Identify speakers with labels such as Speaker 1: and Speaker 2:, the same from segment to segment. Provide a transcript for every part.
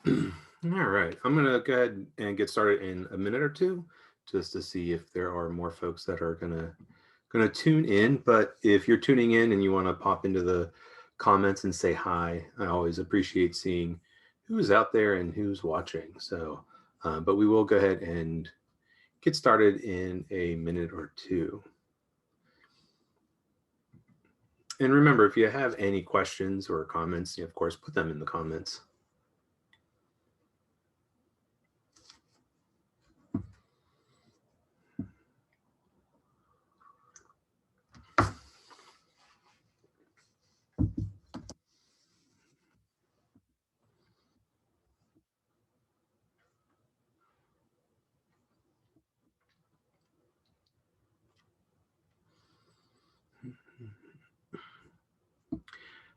Speaker 1: All right, I'm gonna go ahead and get started in a minute or two, just to see if there are more folks that are gonna tune in. But if you're tuning in and you want to pop into the comments and say hi, I always appreciate seeing who's out there and who's watching. So, but we will go ahead and get started in a minute or two. And remember, if you have any questions or comments, of course, put them in the comments.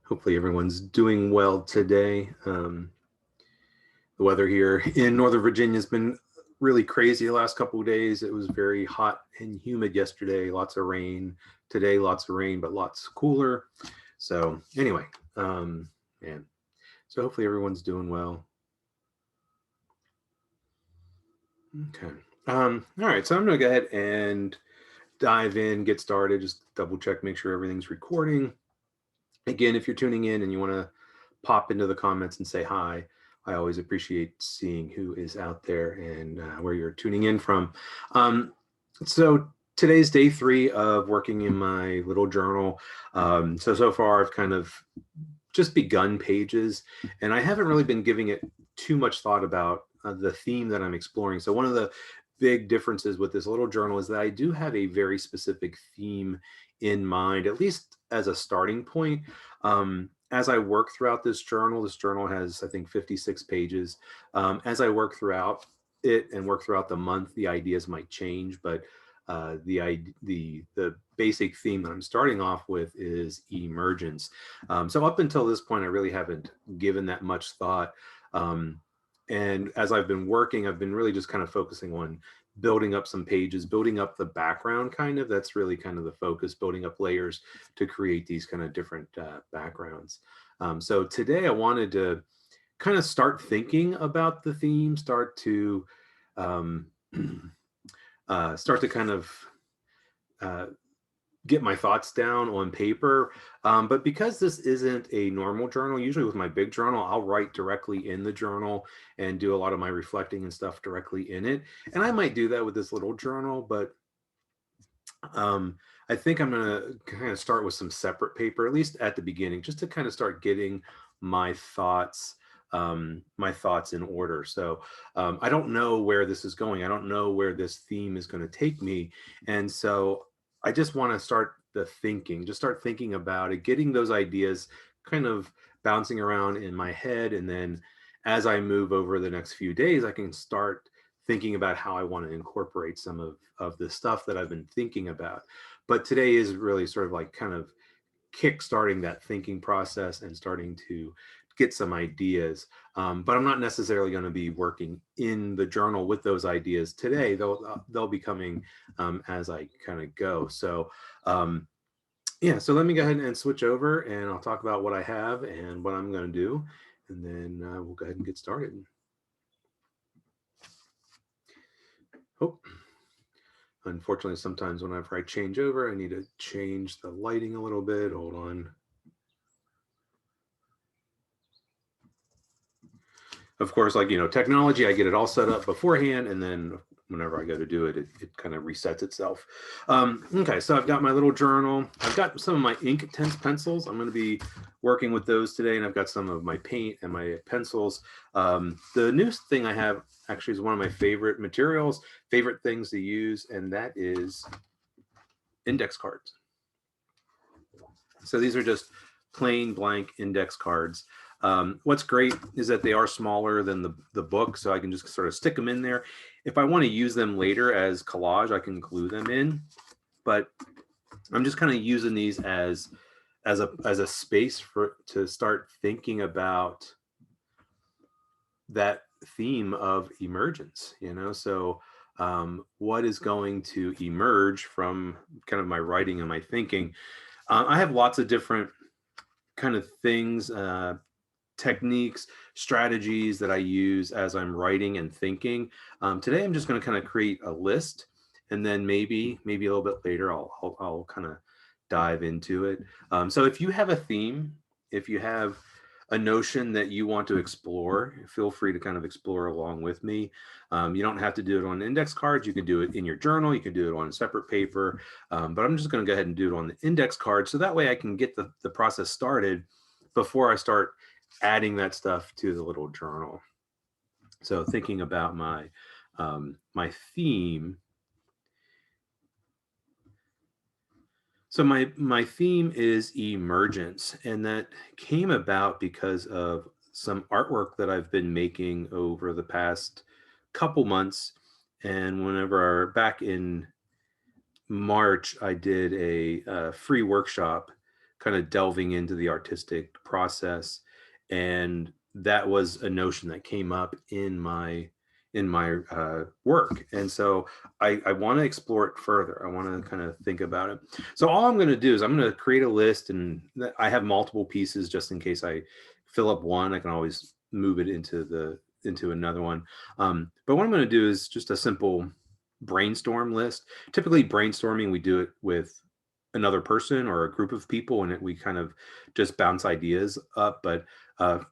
Speaker 1: Hopefully everyone's doing well today. The weather here in Northern Virginia has been really crazy the last couple of days. It was very hot and humid yesterday, lots of rain. Today, lots of rain, but lots cooler. So anyway, and so hopefully everyone's doing well. Okay. All right, so I'm gonna go ahead and dive in, get started, just double check, make sure everything's recording. Again, if you're tuning in and you want to pop into the comments and say hi, I always appreciate seeing who is out there and where you're tuning in from. So today's day 3 of working in my little journal. So far I've kind of just begun pages, and I haven't really been giving it too much thought about the theme that I'm exploring. So one of the big differences with this little journal is that I do have a very specific theme in mind, at least as a starting point. As I work throughout this journal has, I think, 56 pages. As I work throughout it and work throughout the month, the ideas might change, but the basic theme that I'm starting off with is emergence. So up until this point, I really haven't given that much thought. And as I've been working, I've been really just kind of focusing on building up some pages, building up the background kind of. That's really kind of the focus, building up layers to create these kind of different backgrounds. So today I wanted to kind of start thinking about the theme, um, start to kind of uh, get my thoughts down on paper. But because this isn't a normal journal, usually with my big journal, I'll write directly in the journal and do a lot of my reflecting and stuff directly in it. And I might do that with this little journal, but I think I'm going to kind of start with some separate paper, at least at the beginning, just to kind of start getting my thoughts in order. So I don't know where this is going. I don't know where this theme is going to take me. And so I just want to start the thinking, just start thinking about it, getting those ideas kind of bouncing around in my head. And then as I move over the next few days, I can start thinking about how I want to incorporate some of the stuff that I've been thinking about. But today is really sort of like kind of kick-starting that thinking process and starting to get some ideas. But I'm not necessarily going to be working in the journal with those ideas today. They'll be coming as I kind of go. So yeah, so let me go ahead and switch over, and I'll talk about what I have and what I'm going to do, and then we'll go ahead and get started. Oh, unfortunately, sometimes whenever I change over, I need to change the lighting a little bit. Hold on. Of course, like, technology, I get it all set up beforehand, and then whenever I go to do it, it kind of resets itself. Okay, so I've got my little journal. I've got some of my Inktense pencils. I'm going to be working with those today, and I've got some of my paint and my pencils. The newest thing I have actually is one of my favorite materials, favorite things to use, and that is index cards. So these are just plain blank index cards. What's great is that they are smaller than the book, so I can just sort of stick them in there. If I want to use them later as collage, I can glue them in. But I'm just kind of using these as a space to start thinking about that theme of emergence. So what is going to emerge from kind of my writing and my thinking? I have lots of different kind of things techniques, strategies that I use as I'm writing and thinking. Today, I'm just going to kind of create a list, and then maybe a little bit later, I'll kind of dive into it. So if you have a theme, if you have a notion that you want to explore, feel free to kind of explore along with me. You don't have to do it on index cards. You can do it in your journal. You can do it on a separate paper. But I'm just going to go ahead and do it on the index card. So that way I can get the process started before I start adding that stuff to the little journal. So thinking about my theme. So my theme is emergence, and that came about because of some artwork that I've been making over the past couple months. And whenever back in March, I did a free workshop, kind of delving into the artistic process, and that was a notion that came up in my work, and so I want to explore it further. I want to kind of think about it. So all I'm going to do is I'm going to create a list, and I have multiple pieces just in case I fill up one. I can always move it into another one. But what I'm going to do is just a simple brainstorm list. Typically brainstorming, we do it with another person or a group of people, and we kind of just bounce ideas up. But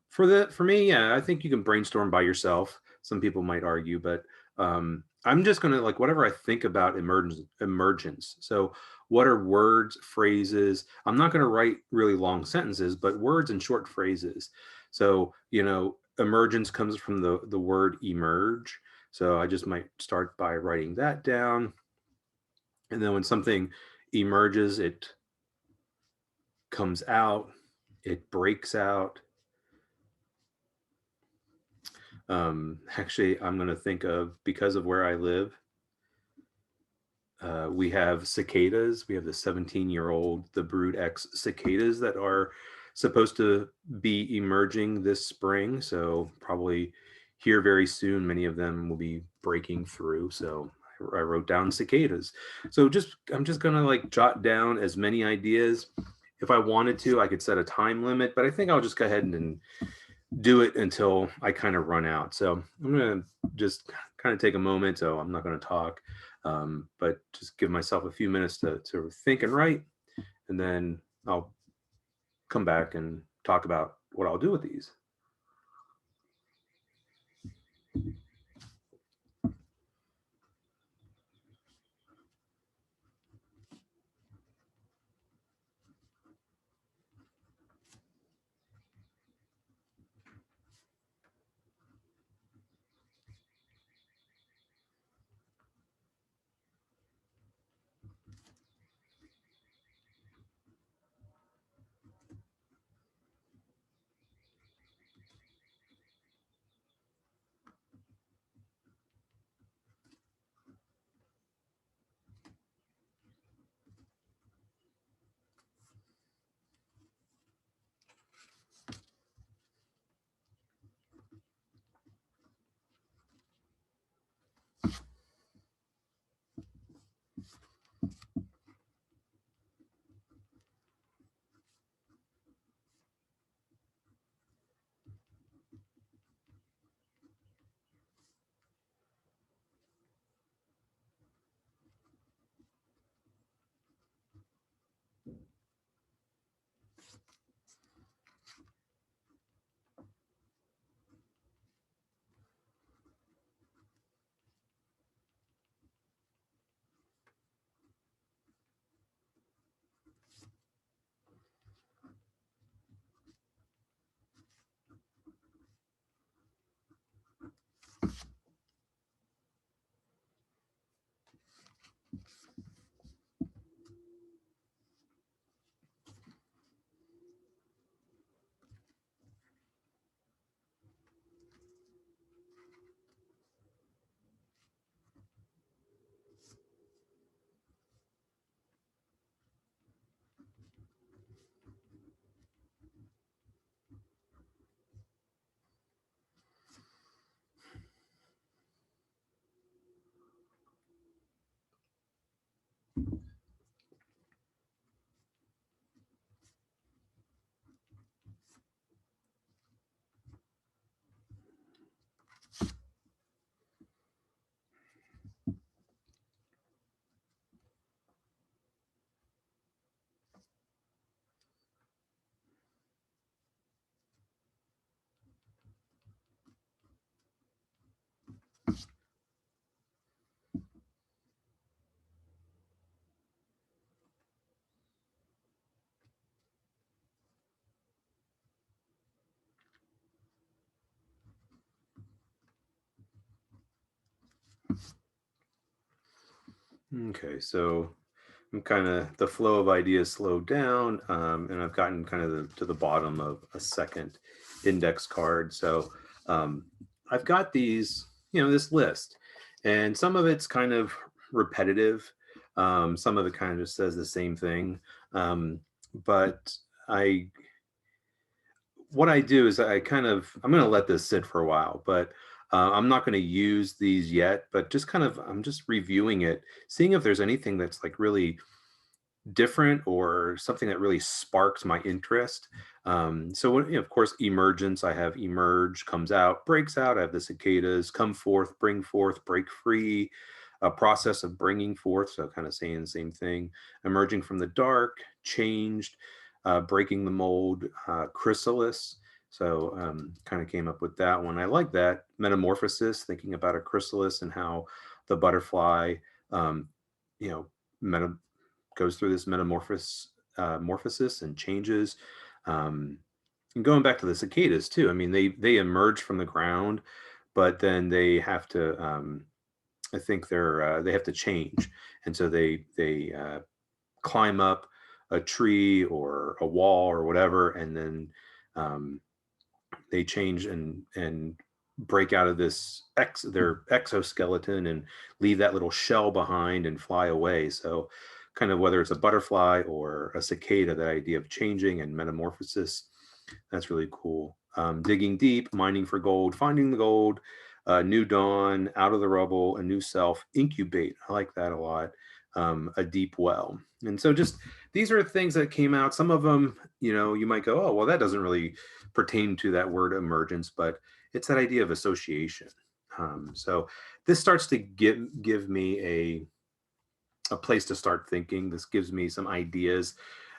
Speaker 1: for me, yeah, I think you can brainstorm by yourself. Some people might argue, but I'm just going to, like, whatever I think about emergence. So what are words, phrases? I'm not going to write really long sentences, but words and short phrases. So, emergence comes from the word emerge. So I just might start by writing that down. And then when something emerges, it comes out, it breaks out. Actually, I'm going to think of, because of where I live, we have cicadas. We have the 17-year-old, the Brood X cicadas that are supposed to be emerging this spring. So probably here very soon, many of them will be breaking through. So I wrote down cicadas. So I'm just gonna like jot down as many ideas. If I wanted to, I could set a time limit, but I think I'll just go ahead and do it until I kind of run out. So I'm gonna just kind of take a moment. So I'm not gonna talk, but just give myself a few minutes to think and write, and then I'll come back and talk about what I'll do with these. Okay, so I'm kind of the flow of ideas slowed down, and I've gotten kind of to the bottom of a second index card. So um, I've got these, this list, and some of it's kind of repetitive. Some of it kind of just says the same thing. But I, what I do is I'm going to let this sit for a while, but I'm not going to use these yet. But just I'm just reviewing it, seeing if there's anything that's like really different or something that really sparks my interest. So when, of course, emergence, I have emerge, comes out, breaks out. I have the cicadas, come forth, break free, a process of bringing forth. So kind of saying the same thing, emerging from the dark, changed, breaking the mold, chrysalis. So kind of came up with that one. I like that metamorphosis, thinking about a chrysalis and how the butterfly, um, you know, meta goes through this morphosis and changes. And going back to the cicadas too, I mean, they emerge from the ground, but then they have to. I think they have to change, and so they climb up a tree or a wall or whatever, and then um, they change and break out of their exoskeleton and leave that little shell behind and fly away. So kind of whether it's a butterfly or a cicada, that idea of changing and metamorphosis, that's really cool. Digging deep, mining for gold, finding the gold, new dawn, out of the rubble, a new self, incubate. I like that a lot. A deep well. And so just these are things that came out. Some of them, you might go, oh, well, that doesn't really pertain to that word emergence, but it's that idea of association. So this starts to give me a place to start thinking. This gives me some ideas.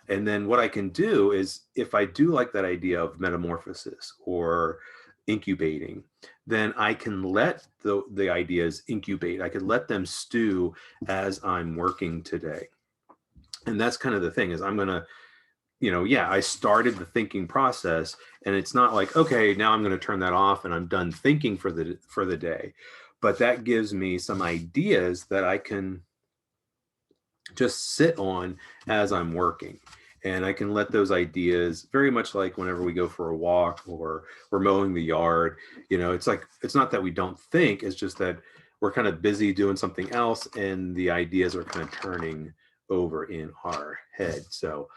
Speaker 1: And then what I can do is, if I do like that idea of metamorphosis or incubating, then I can let the ideas incubate. I can let them stew as I'm working today. And that's kind of the thing, is I'm going to, yeah, I started the thinking process, and it's not like, okay, now I'm going to turn that off and I'm done thinking for the day. But that gives me some ideas that I can just sit on as I'm working. And I can let those ideas, very much like whenever we go for a walk or we're mowing the yard, it's like, it's not that we don't think, it's just that we're kind of busy doing something else and the ideas are kind of turning over in our head. So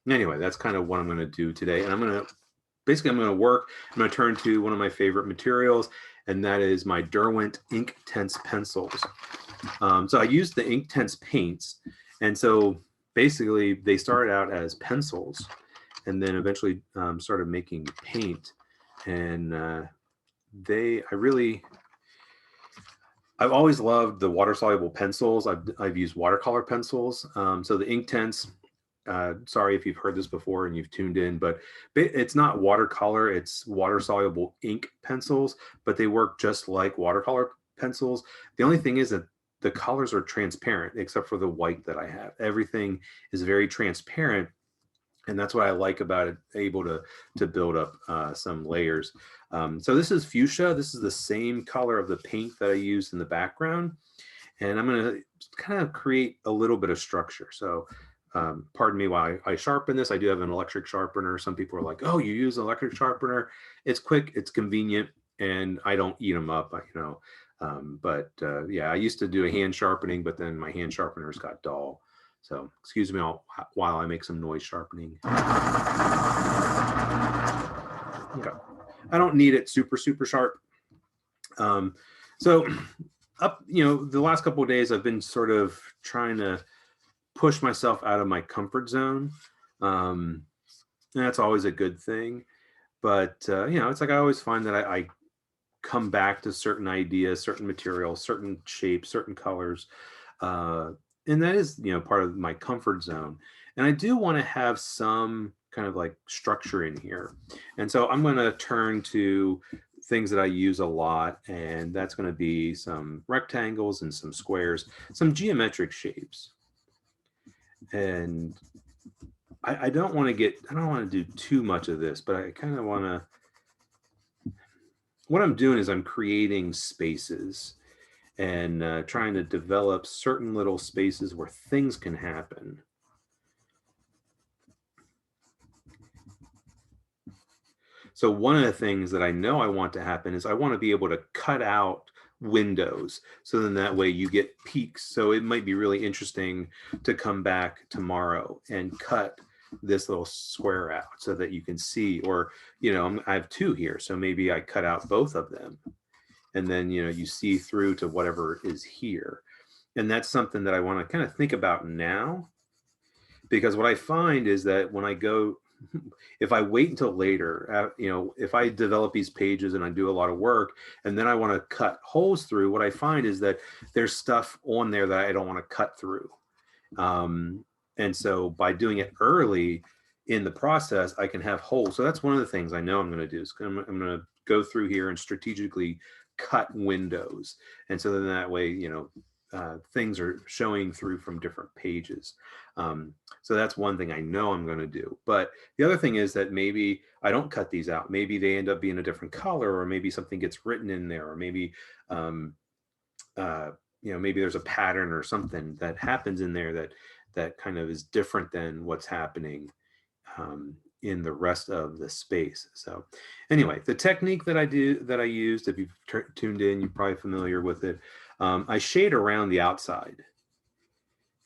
Speaker 1: anyway, that's kind of what I'm going to do today. And I'm going to work. I'm going to turn to one of my favorite materials, and that is my Derwent Inktense pencils. So I used the Inktense paints, and so basically they started out as pencils, and then eventually started making paint. And I've always loved the water-soluble pencils. I've used watercolor pencils. So the Inktense. Sorry if you've heard this before and you've tuned in, but it's not watercolor, it's water-soluble ink pencils, but they work just like watercolor pencils. The only thing is that the colors are transparent, except for the white that I have. Everything is very transparent, and that's what I like about it, able to build up some layers. So this is fuchsia. This is the same color of the paint that I used in the background, and I'm going to kind of create a little bit of structure. So pardon me while I sharpen this. I do have an electric sharpener. Some people are like, oh, you use an electric sharpener. It's quick, it's convenient, and I don't eat them up, but yeah, I used to do a hand sharpening, but then my hand sharpeners got dull. So excuse me while I make some noise sharpening. Okay. I don't need it super, super sharp. So the last couple of days I've been sort of trying to push myself out of my comfort zone. And that's always a good thing. But, it's like I always find that I come back to certain ideas, certain materials, certain shapes, certain colors. And that is, part of my comfort zone. And I do want to have some kind of like structure in here. And so I'm going to turn to things that I use a lot. And that's going to be some rectangles and some squares, some geometric shapes. And I don't want to do too much of this, but I kind of want to, what I'm doing is I'm creating spaces. and trying to develop certain little spaces where things can happen. So one of the things that I know I want to happen is I want to be able to cut out windows. So then that way you get peaks. So it might be really interesting to come back tomorrow and cut this little square out so that you can see, or, you know, I have two here. So maybe I cut out both of them and then, you know, you see through to whatever is here. And that's something that I want to kind of think about now, because what I find is that when I go, if I wait until later, you know, if I develop these pages and I do a lot of work and then I want to cut holes through, what I find is that there's stuff on there that I don't want to cut through. And so by doing it early in the process, I can have holes. So that's one of the things I know I'm going to do. Is I'm going to go through here and strategically cut windows. And so then that way, you know, things are showing through from different pages. So that's one thing I know I'm going to do. But the other thing is that maybe I don't cut these out. Maybe they end up being a different color, or maybe something gets written in there, or maybe, you know, maybe there's a pattern or something that happens in there that kind of is different than what's happening in the rest of the space. So anyway, the technique that I used, if you've tuned in, you're probably familiar with it. I shade around the outside.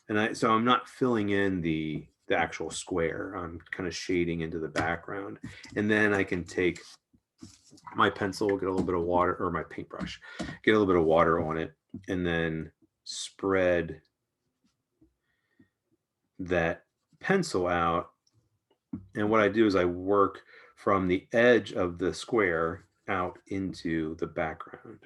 Speaker 1: And so I'm not filling in the actual square. I'm kind of shading into the background. And then I can take my pencil, get a little bit of water, or my paintbrush, get a little bit of water on it, and then spread that pencil out. And what I do is I work from the edge of the square out into the background.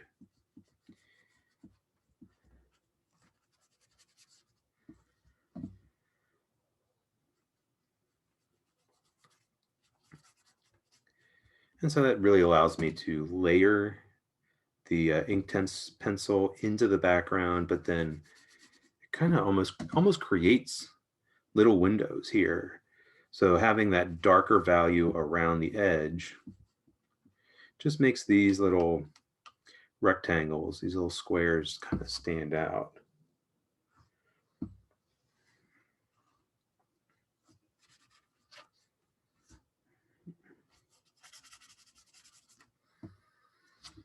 Speaker 1: And so that really allows me to layer the Inktense pencil into the background, but then it kind of almost creates little windows here. So having that darker value around the edge just makes these little rectangles, these little squares, kind of stand out.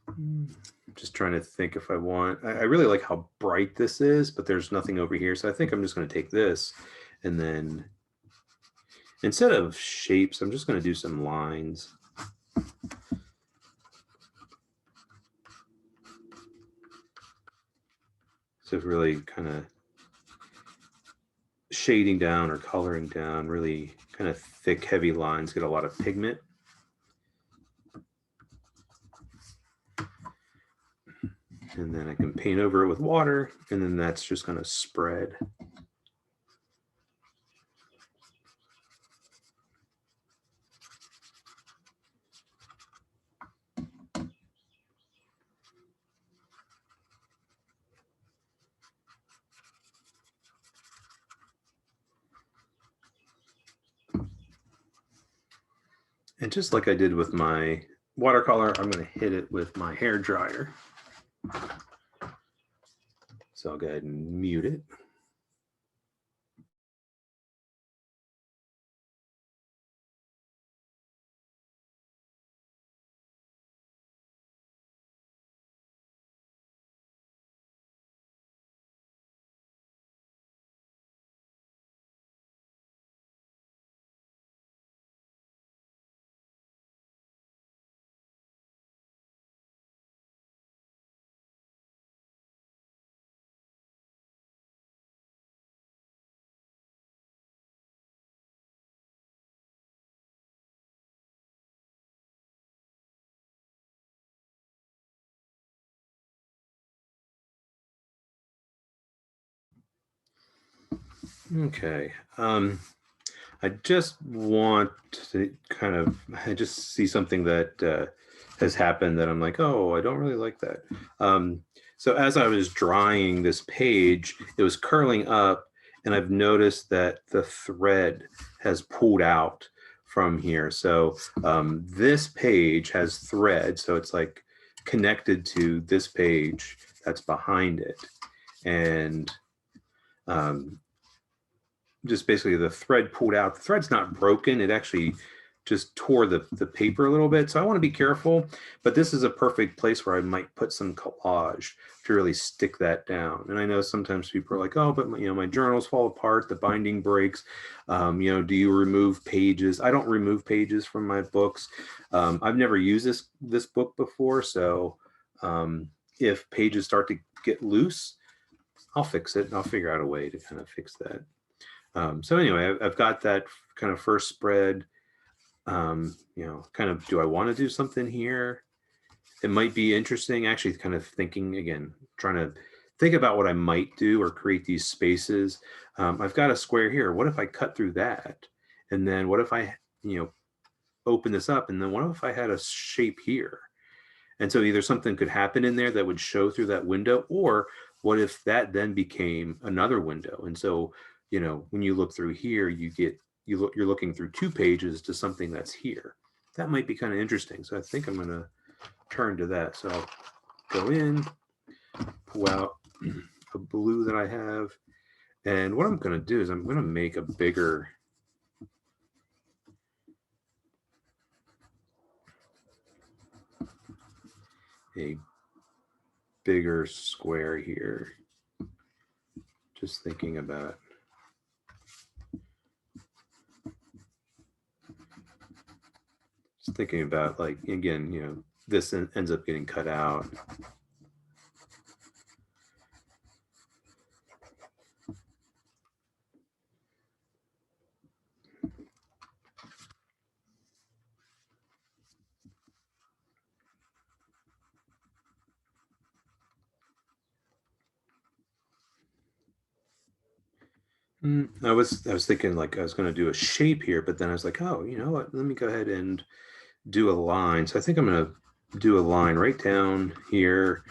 Speaker 1: I'm just trying to think if I want, I really like how bright this is, but there's nothing over here. So I think I'm just going to take this and then instead of shapes, I'm just going to do some lines. So really kind of shading down or coloring down, really kind of thick, heavy lines, get a lot of pigment. And then I can paint over it with water, and then that's just going to spread. And just like I did with my watercolor, I'm going to hit it with my hair dryer. So I'll go ahead and mute it. Okay. I just want to kind of, I just see something that has happened that I'm like, oh, I don't really like that. So as I was drawing this page, it was curling up, and I've noticed that the thread has pulled out from here. So this page has thread, so it's like connected to this page, that's behind it. And just basically the thread pulled out. The thread's not broken. It actually just tore the paper a little bit. So I want to be careful, but this is a perfect place where I might put some collage to really stick that down. And I know sometimes people are like, oh, but my journals fall apart, the binding breaks. Do you remove pages? I don't remove pages from my books. I've never used this book before. So if pages start to get loose, I'll fix it. I'll figure out a way to kind of fix that. So anyway, I've got that kind of first spread. Kind of, do I want to do something here? It might be interesting, actually, kind of thinking again, trying to think about what I might do or create these spaces. I've got a square here. What if I cut through that? And then what if I, open this up? And then what if I had a shape here? And so either something could happen in there that would show through that window, or what if that then became another window? And so, when you look through here, you're looking through two pages to something that's here. That might be kind of interesting. So I think I'm going to turn to that. So I'll go in, pull out a blue that I have. And what I'm going to do is I'm going to make a bigger square here. Just thinking about like, again, this ends up getting cut out. I was thinking like I was going to do a shape here, but then I was like, oh, you know what? Let me go ahead and do a line. So I think I'm going to do a line right down here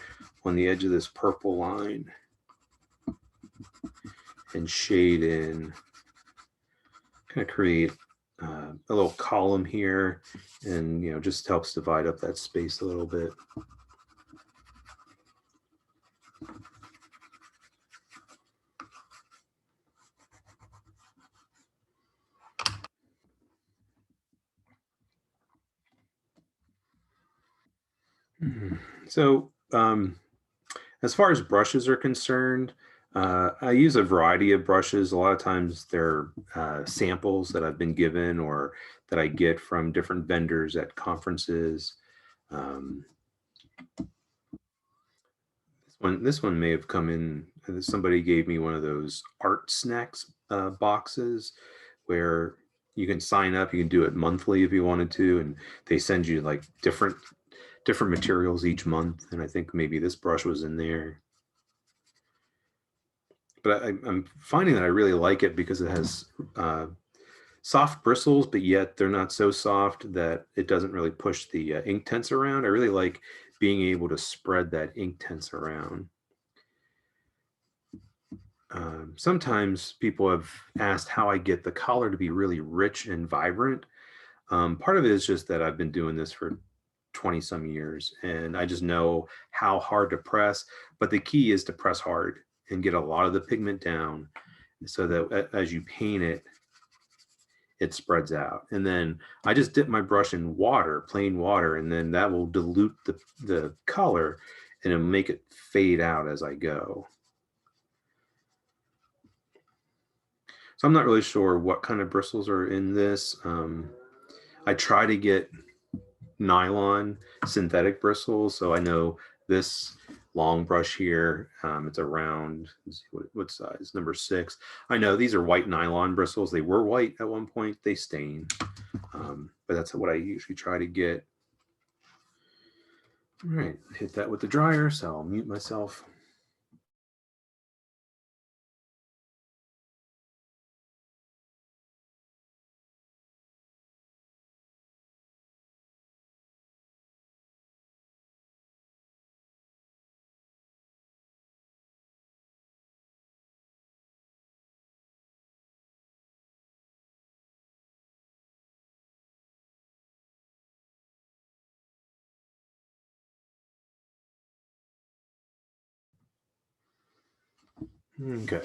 Speaker 1: on the edge of this purple line and shade in, kind of create a little column here, and just helps divide up that space a little bit. So as far as brushes are concerned, I use a variety of brushes. A lot of times they're samples that I've been given or that I get from different vendors at conferences. This one may have come in. Somebody gave me one of those art snacks boxes where you can sign up. You can do it monthly if you wanted to, and they send you like different materials each month. And I think maybe this brush was in there. But I'm finding that I really like it because it has soft bristles, but yet they're not so soft that it doesn't really push the Inktense around. I really like being able to spread that Inktense around. Sometimes people have asked how I get the color to be really rich and vibrant. Part of it is just that I've been doing this for 20 some years, and I just know how hard to press. But the key is to press hard and get a lot of the pigment down so that as you paint it, it spreads out. And then I just dip my brush in water, plain water, and then that will dilute the color and it'll make it fade out as I go. So I'm not really sure what kind of bristles are in this. I try to get nylon synthetic bristles. So I know this long brush here, it's around, let's see, what size, number 6. I know these are white nylon bristles. They were white at one point, they stain. But that's what I usually try to get. All right, hit that with the dryer, so I'll mute myself. Okay.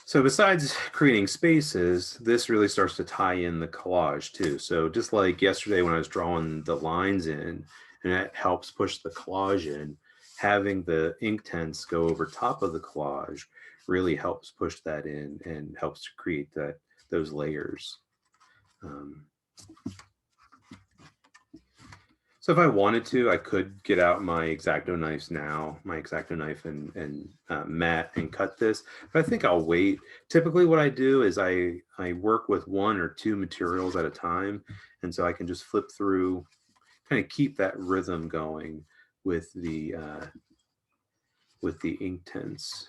Speaker 1: So besides creating spaces, this really starts to tie in the collage too. So just like yesterday when I was drawing the lines in, and that helps push the collage in, having the Inktense go over top of the collage really helps push that in and helps to create those layers. Um, So if I wanted to, I could get out my X-Acto knives now, my X-Acto knife and mat and cut this. But I think I'll wait. Typically what I do is I work with one or two materials at a time. And so I can just flip through, kind of keep that rhythm going with the Inktense.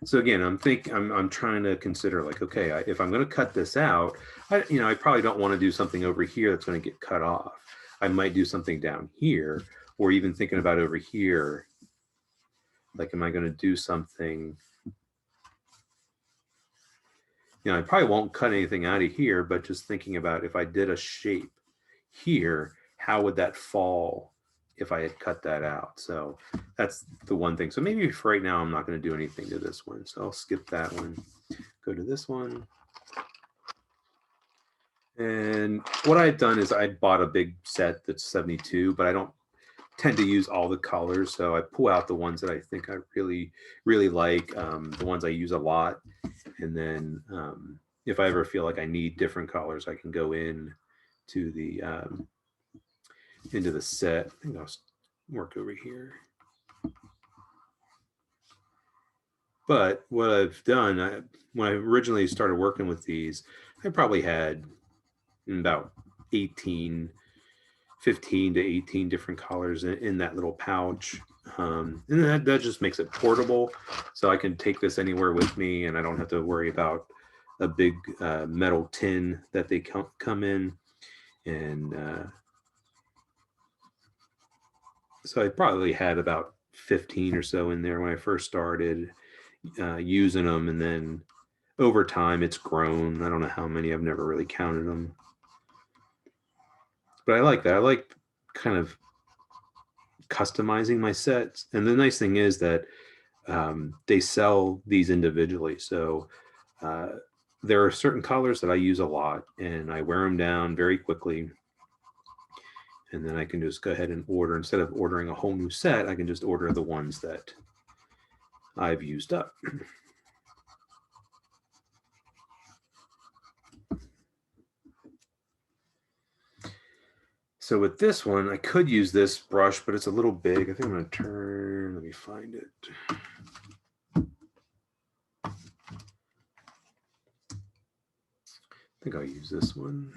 Speaker 1: So again, I'm trying to consider like, okay, if I'm going to cut this out, I probably don't want to do something over here that's going to get cut off. I might do something down here, or even thinking about over here. Like, am I going to do something? I probably won't cut anything out of here, but just thinking about if I did a shape here, how would that fall if I had cut that out? So that's the one thing. So maybe for right now, I'm not going to do anything to this one. So I'll skip that one, go to this one. And what I've done is I bought a big set that's 72, but I don't tend to use all the colors. So I pull out the ones that I think I really, really like, the ones I use a lot. And then if I ever feel like I need different colors, I can go in to the into the set. I think I'll work over here. But what I've done, when I originally started working with these, I probably had about 15 to 18 different colors in that little pouch. And that just makes it portable. So I can take this anywhere with me and I don't have to worry about a big metal tin that they come in. And so I probably had about 15 or so in there when I first started using them. And then over time it's grown. I don't know how many, I've never really counted them. But I like that. I like kind of customizing my sets. And the nice thing is that they sell these individually. So there are certain colors that I use a lot and I wear them down very quickly. And then I can just go ahead and order, instead of ordering a whole new set, I can just order the ones that I've used up. So with this one, I could use this brush, but it's a little big. I think I'm going to turn, let me find it. I think I'll use this one.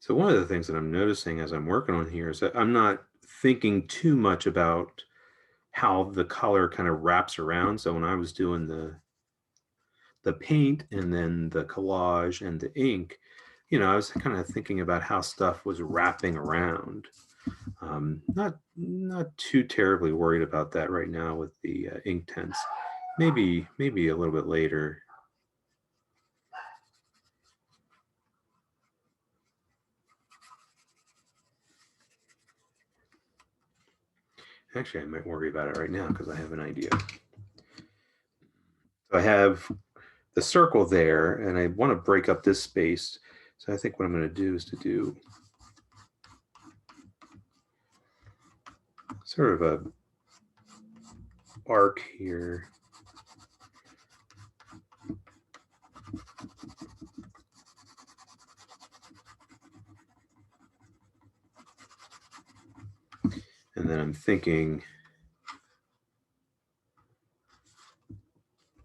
Speaker 1: So one of the things that I'm noticing as I'm working on here is that I'm not thinking too much about how the color kind of wraps around. So when I was doing the paint and then the collage and the ink, I was kind of thinking about how stuff was wrapping around. Not too terribly worried about that right now with the Inktense. Maybe a little bit later. Actually, I might worry about it right now because I have an idea. So I have the circle there, and I want to break up this space. So I think what I'm going to do is to do sort of a arc here. And then I'm thinking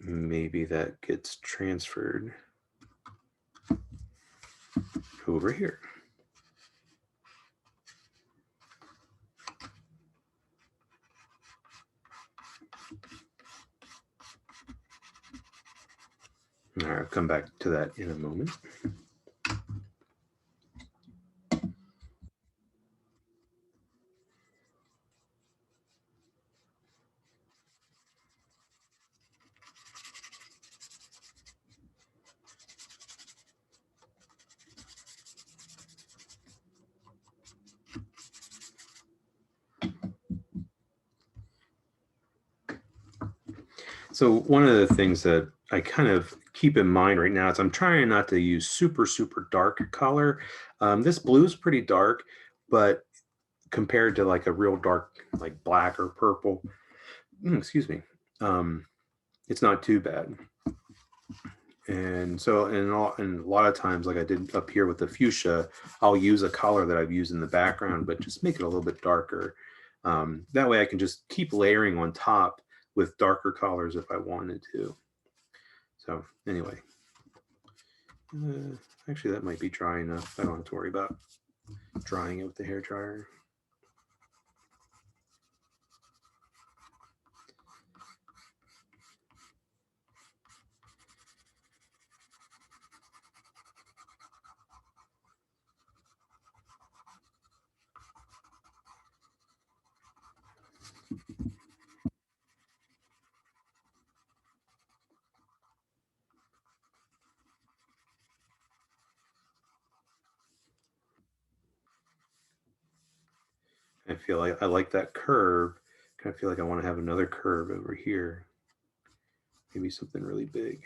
Speaker 1: maybe that gets transferred over here. come back to that in a moment. So one of the things that I kind of keep in mind right now is I'm trying not to use super, super dark color. This blue is pretty dark, but compared to like a real dark, like black or purple, excuse me, it's not too bad. And so, and a lot of times, like I did up here with the fuchsia, I'll use a color that I've used in the background, but just make it a little bit darker. That way I can just keep layering on top with darker colors if I wanted to. So anyway, actually that might be dry enough. I don't have to worry about drying it with the hairdryer. I feel like I like that curve. Kind of feel like I want to have another curve over here. Maybe something really big.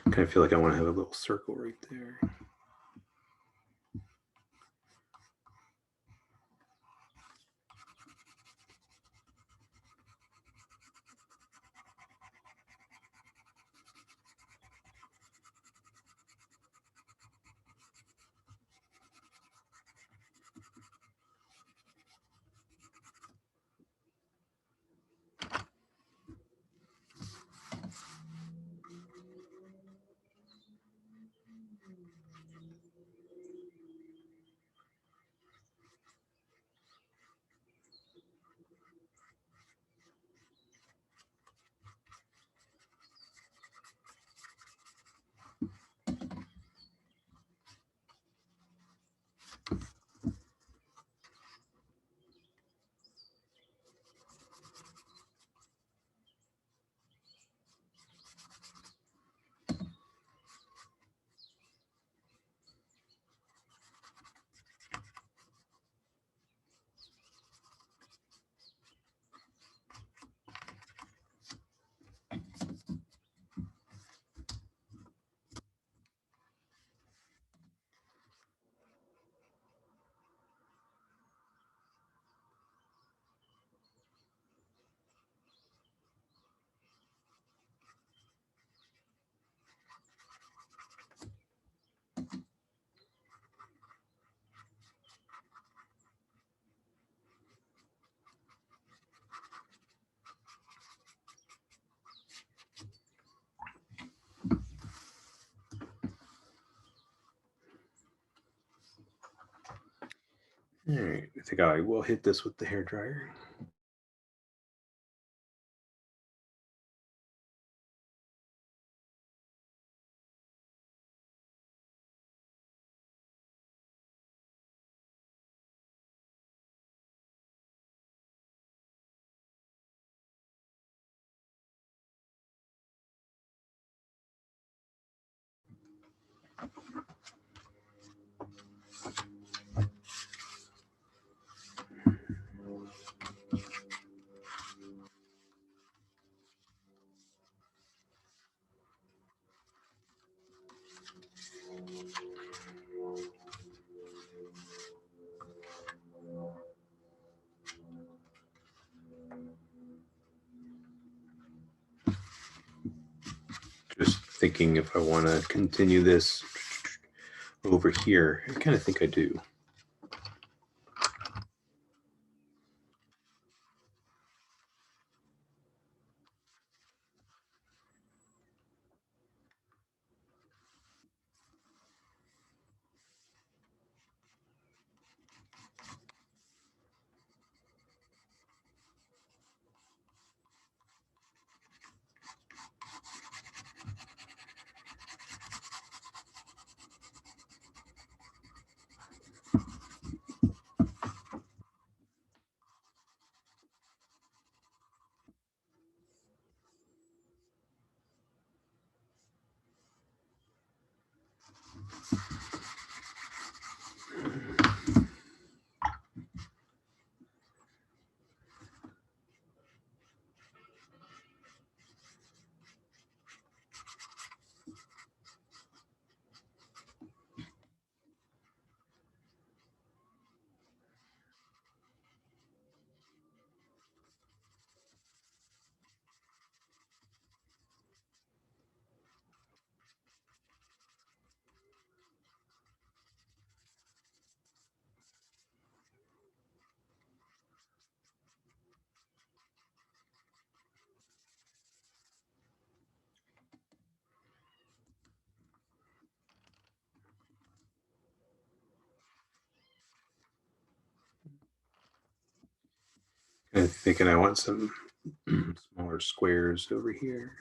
Speaker 1: Kind of feel like I want to have a little circle right there. All right, I think I will hit this with the hairdryer. Just thinking if I want to continue this over here. I kind of think I do. I'm thinking I want some smaller squares over here.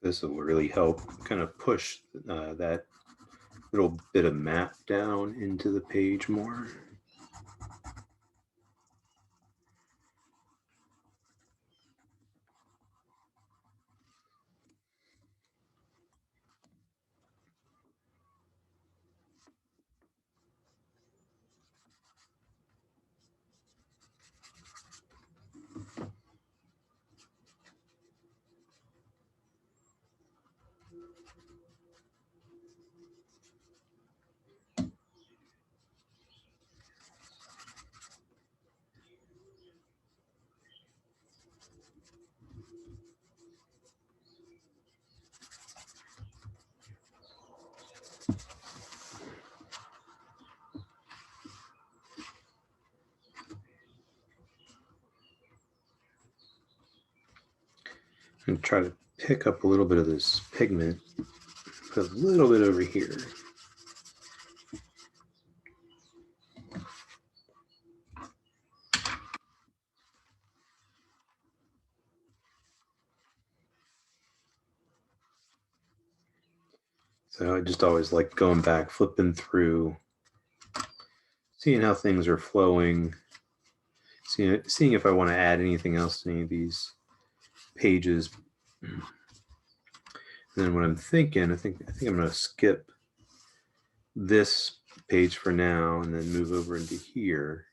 Speaker 1: This will really help kind of push that little bit of map down into the page more. And try to pick up a little bit of this pigment, put a little bit over here. So I just always like going back, flipping through, seeing how things are flowing, seeing if I want to add anything else to any of these pages. And then what I'm thinking, I think I'm going to skip this page for now and then move over into here.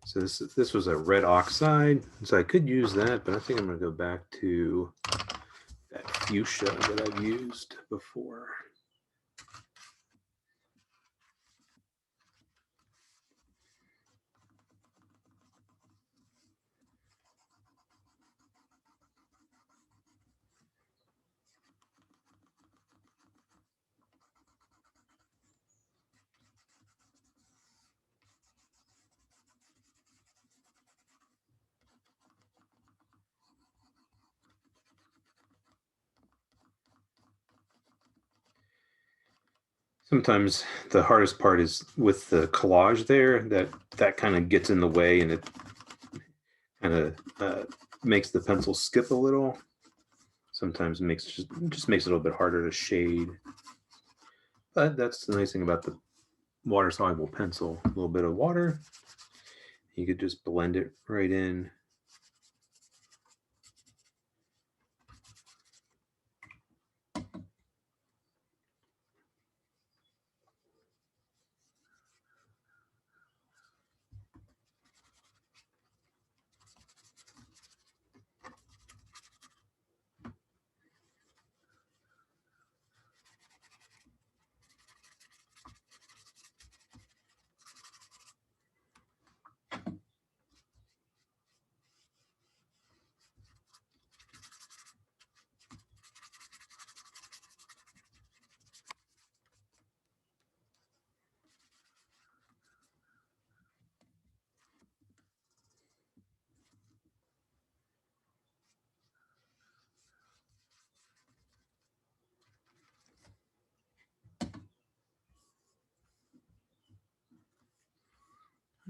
Speaker 1: So this was a red oxide, so I could use that, but I think I'm going to go back to that fuchsia that I've used before. Sometimes the hardest part is with the collage there, that kind of gets in the way and it kind of makes the pencil skip a little. Sometimes just makes it a little bit harder to shade. But that's the nice thing about the water-soluble pencil. A little bit of water, you could just blend it right in.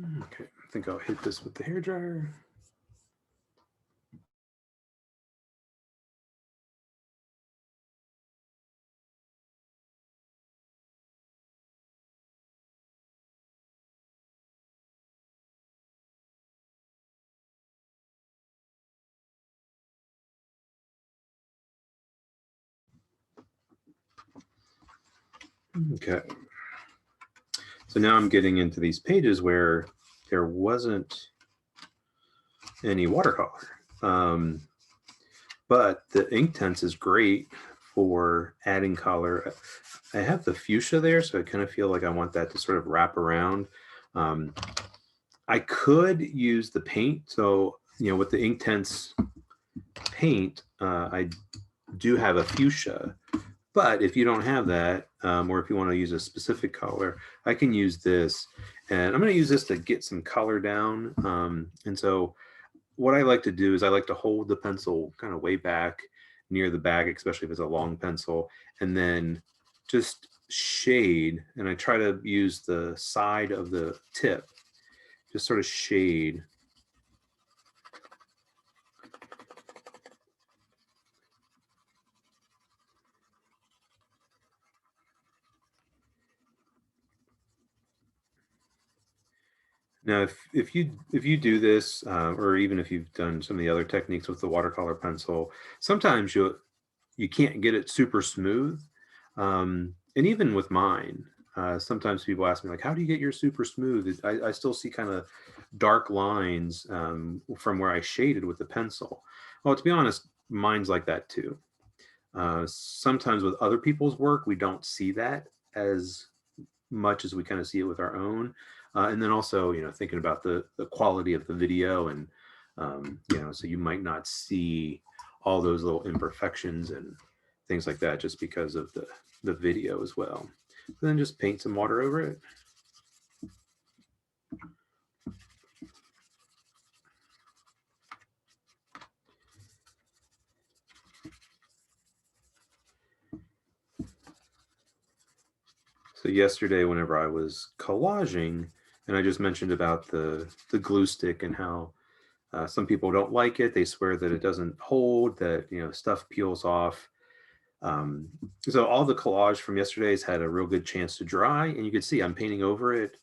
Speaker 1: Okay, I think I'll hit this with the hairdryer. Okay. So now I'm getting into these pages where there wasn't any watercolor. But the Inktense is great for adding color. I have the fuchsia there, so I kind of feel like I want that to sort of wrap around. I could use the paint. So, you know, with the Inktense paint, I do have a fuchsia. But if you don't have that, or if you want to use a specific color, I can use this. And I'm going to use this to get some color down. And so what I like to do is I like to hold the pencil kind of way back near the bag, especially if it's a long pencil, and then just shade. And I try to use the side of the tip, just sort of shade. Now, if you do this, or even if you've done some of the other techniques with the watercolor pencil, sometimes you can't get it super smooth. And even with mine, sometimes people ask me like, how do you get your super smooth? I still see kind of dark lines from where I shaded with the pencil. Well, to be honest, mine's like that too. Sometimes with other people's work, we don't see that as much as we kind of see it with our own. And then also, you know, thinking about the quality of the video, and you know, so you might not see all those little imperfections and things like that just because of the video as well. And then just paint some water over it. So yesterday, whenever I was collaging, and I just mentioned about the glue stick and how some people don't like it. They swear that it doesn't hold, that, you know, stuff peels off. Um, so all the collage from yesterday's had a real good chance to dry, and you can see I'm painting over it,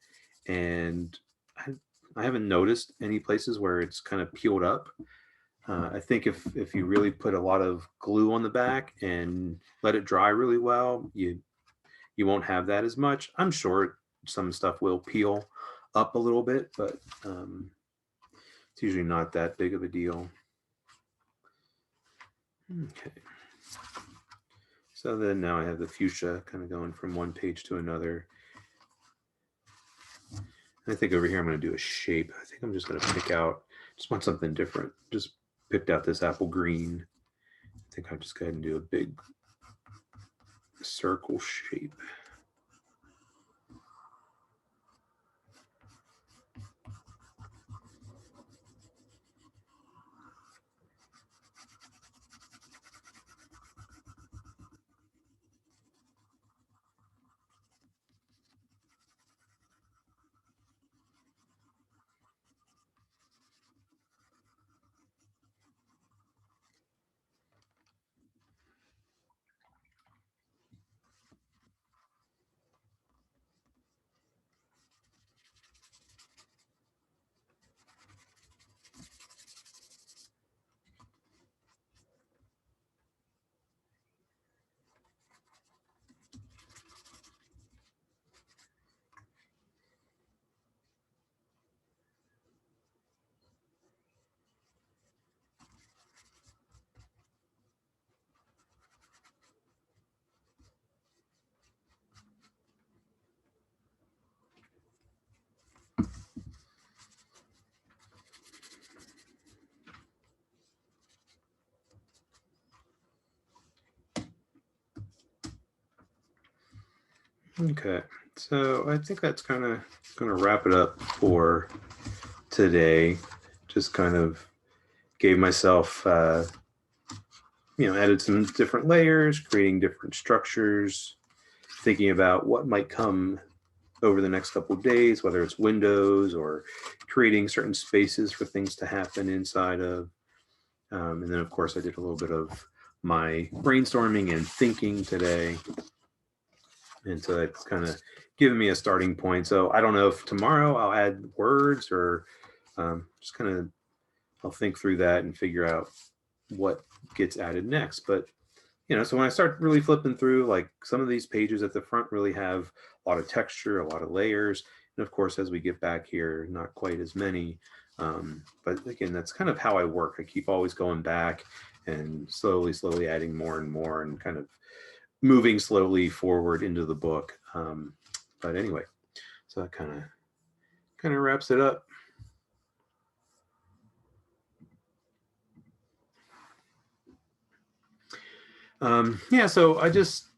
Speaker 1: and I haven't noticed any places where it's kind of peeled up. I think if you really put a lot of glue on the back and let it dry really well, you won't have that as much. I'm sure some stuff will peel up a little bit, but it's usually not that big of a deal. Okay. So then now I have the fuchsia kind of going from one page to another. I think over here I'm going to do a shape. I think I'm just going to pick out, just want something different. Just picked out this apple green. I think I'll just go ahead and do a big circle shape. Okay, so I think that's kind of going to wrap it up for today. Just kind of gave myself, you know, added some different layers, creating different structures, thinking about what might come over the next couple of days, whether it's windows or creating certain spaces for things to happen inside of. And then, of course, I did a little bit of my brainstorming and thinking today. And so that's kind of given me a starting point. So I don't know if tomorrow I'll add words or just kind of I'll think through that and figure out what gets added next. But so when I start really flipping through, like some of these pages at the front really have a lot of texture, a lot of layers. And of course, as we get back here, not quite as many. But again, that's kind of how I work. I keep always going back and slowly adding more and more and kind of moving slowly forward into the book. But anyway, so that kind of wraps it up. Yeah, so I just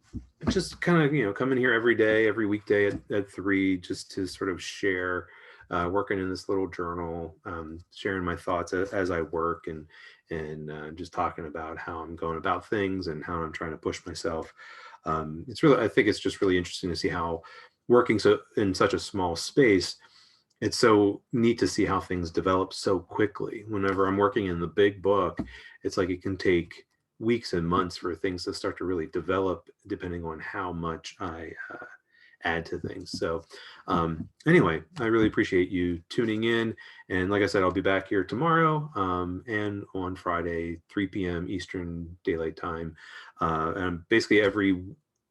Speaker 1: kind of come in here every day, every weekday at 3, just to sort of share, working in this little journal, sharing my thoughts as I work, and just talking about how I'm going about things and how I'm trying to push myself. I think it's just really interesting to see how working in such a small space, it's so neat to see how things develop so quickly. Whenever I'm working in the big book, it's like it can take weeks and months for things to start to really develop, depending on how much I add to things. So anyway, I really appreciate you tuning in. And like I said, I'll be back here tomorrow and on Friday, 3 p.m. Eastern Daylight Time. And basically every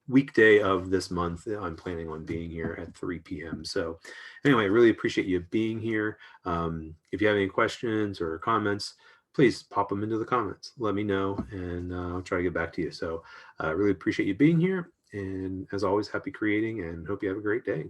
Speaker 1: weekday of this month, I'm planning on being here at 3 p.m. So anyway, I really appreciate you being here. If you have any questions or comments, please pop them into the comments. Let me know, and I'll try to get back to you. So I really appreciate you being here. And as always, happy creating, and hope you have a great day.